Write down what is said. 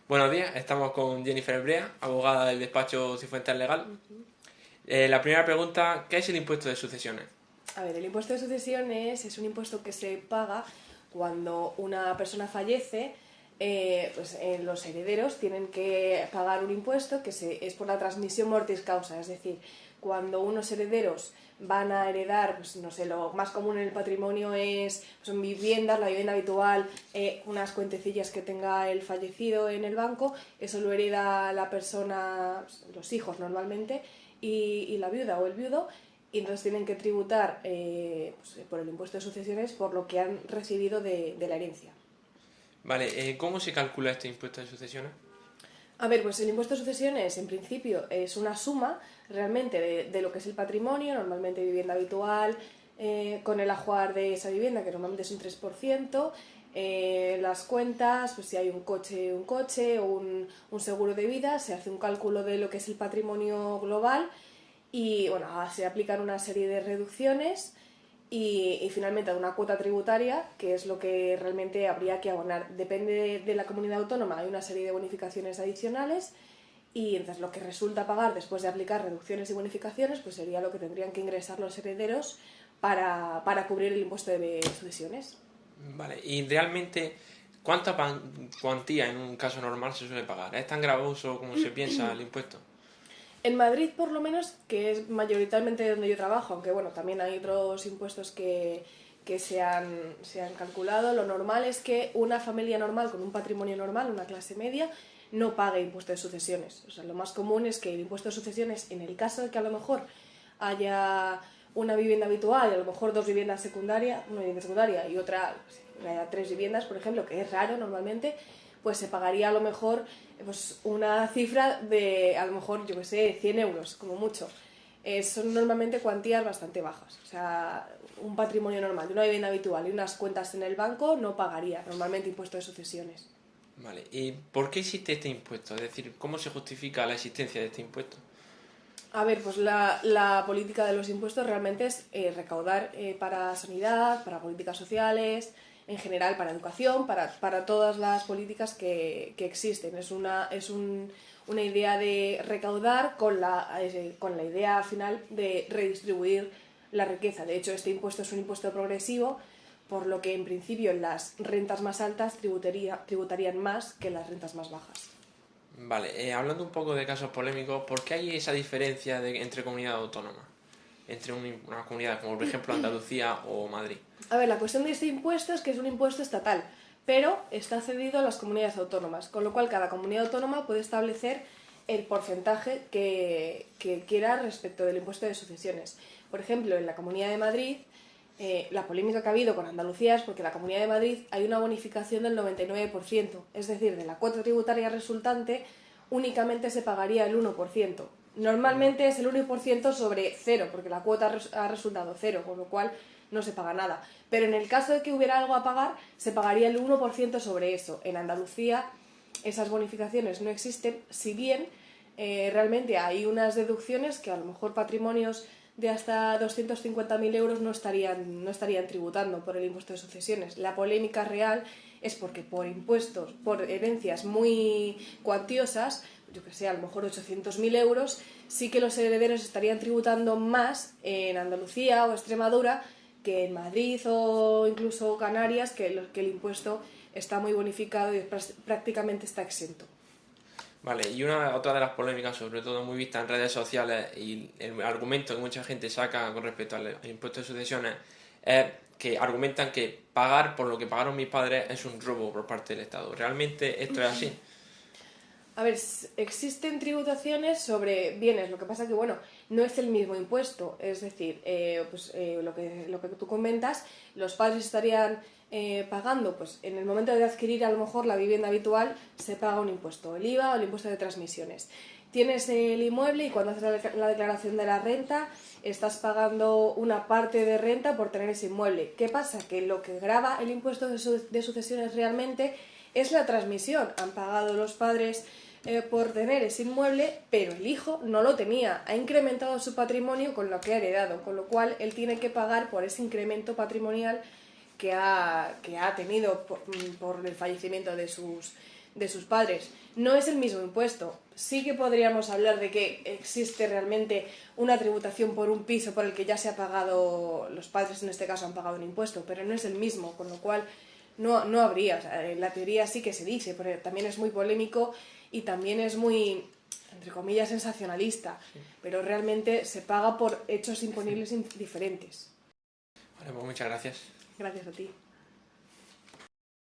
Buenos días, estamos con Jennifer Brea, abogada del despacho Cifuentes Legal. La primera pregunta, ¿qué es el impuesto de sucesiones? A ver, el impuesto de sucesiones es un impuesto que se paga cuando una persona fallece. Los herederos tienen que pagar un impuesto que es por la transmisión mortis causa, es decir, cuando unos herederos van a heredar, pues no sé, lo más común en el patrimonio son viviendas, la vivienda habitual, unas cuentecillas que tenga el fallecido en el banco, eso lo hereda la persona, los hijos normalmente, y la viuda o el viudo, y entonces tienen que tributar por el impuesto de sucesiones por lo que han recibido de la herencia. Vale, ¿cómo se calcula este impuesto de sucesiones? A ver, pues el impuesto de sucesiones en principio es una suma realmente de lo que es el patrimonio, normalmente vivienda habitual, con el ajuar de esa vivienda, que normalmente es un 3%, las cuentas, pues si hay un coche, o un seguro de vida, se hace un cálculo de lo que es el patrimonio global y bueno, se aplican una serie de reducciones y finalmente una cuota tributaria, que es lo que realmente habría que abonar. Depende de la comunidad autónoma, hay una serie de bonificaciones adicionales y entonces lo que resulta pagar después de aplicar reducciones y bonificaciones pues sería lo que tendrían que ingresar los herederos para cubrir el impuesto de sucesiones. Vale, y realmente, ¿cuánta cuantía en un caso normal se suele pagar? ¿Es tan gravoso como se piensa el impuesto? En Madrid, por lo menos, que es mayoritariamente donde yo trabajo, aunque bueno, también hay otros impuestos que se han calculado, lo normal es que una familia normal con un patrimonio normal, una clase media, no pague impuesto de sucesiones. O sea, lo más común es que el impuesto de sucesiones, en el caso de que a lo mejor haya una vivienda habitual y a lo mejor dos viviendas secundarias, una vivienda secundaria y otra, haya tres viviendas, por ejemplo, que es raro normalmente, pues se pagaría a lo mejor pues una cifra de, a lo mejor, yo que sé, 100 euros, como mucho. Son normalmente cuantías bastante bajas. O sea, un patrimonio normal de una vivienda habitual y unas cuentas en el banco no pagaría normalmente impuesto de sucesiones. Vale, ¿y por qué existe este impuesto? Es decir, ¿cómo se justifica la existencia de este impuesto? A ver, pues la política de los impuestos realmente es recaudar para sanidad, para políticas sociales, en general para educación, para todas las políticas que existen. Una idea de recaudar con la idea final de redistribuir la riqueza. De hecho, este impuesto es un impuesto progresivo, por lo que en principio las rentas más altas tributarían más que las rentas más bajas. Vale, hablando un poco de casos polémicos, ¿por qué hay esa diferencia entre comunidades autónomas? Entre una comunidad como por ejemplo Andalucía o Madrid. A ver, la cuestión de este impuesto es que es un impuesto estatal, pero está cedido a las comunidades autónomas, con lo cual cada comunidad autónoma puede establecer el porcentaje que quiera respecto del impuesto de sucesiones. Por ejemplo, en la Comunidad de Madrid, la polémica que ha habido con Andalucía es porque en la Comunidad de Madrid hay una bonificación del 99%, es decir, de la cuota tributaria resultante únicamente se pagaría el 1%. Normalmente es el 1% sobre cero, porque la cuota ha resultado cero, con lo cual no se paga nada. Pero en el caso de que hubiera algo a pagar, se pagaría el 1% sobre eso. En Andalucía esas bonificaciones no existen, si bien realmente hay unas deducciones que a lo mejor patrimonios de hasta 250.000 euros no estarían tributando por el impuesto de sucesiones. La polémica real es porque por impuestos, por herencias muy cuantiosas, yo que sé, a lo mejor 800.000 euros, sí que los herederos estarían tributando más en Andalucía o Extremadura que en Madrid o incluso Canarias, que el impuesto está muy bonificado y prácticamente está exento. Vale, y otra de las polémicas, sobre todo muy vista en redes sociales y el argumento que mucha gente saca con respecto al impuesto de sucesiones es que argumentan que pagar por lo que pagaron mis padres es un robo por parte del Estado. ¿Realmente esto es así? A ver, existen tributaciones sobre bienes, lo que pasa que, bueno, no es el mismo impuesto. Es decir, lo que tú comentas, los padres estarían pagando, pues en el momento de adquirir a lo mejor la vivienda habitual, se paga un impuesto, el IVA o el impuesto de transmisiones. Tienes el inmueble y cuando haces la declaración de la renta, estás pagando una parte de renta por tener ese inmueble. ¿Qué pasa? Que lo que grava el impuesto de sucesiones realmente es la transmisión. Han pagado los padres por tener ese inmueble, pero el hijo no lo tenía. Ha incrementado su patrimonio con lo que ha heredado, con lo cual él tiene que pagar por ese incremento patrimonial que ha tenido por el fallecimiento de sus padres. No es el mismo impuesto. Sí que podríamos hablar de que existe realmente una tributación por un piso por el que ya se ha pagado, los padres en este caso han pagado un impuesto, pero no es el mismo, con lo cual no habría. O sea, en la teoría sí que se dice, pero también es muy polémico y también es muy, entre comillas, sensacionalista, pero realmente se paga por hechos imponibles diferentes. Vale, pues muchas gracias. Gracias a ti.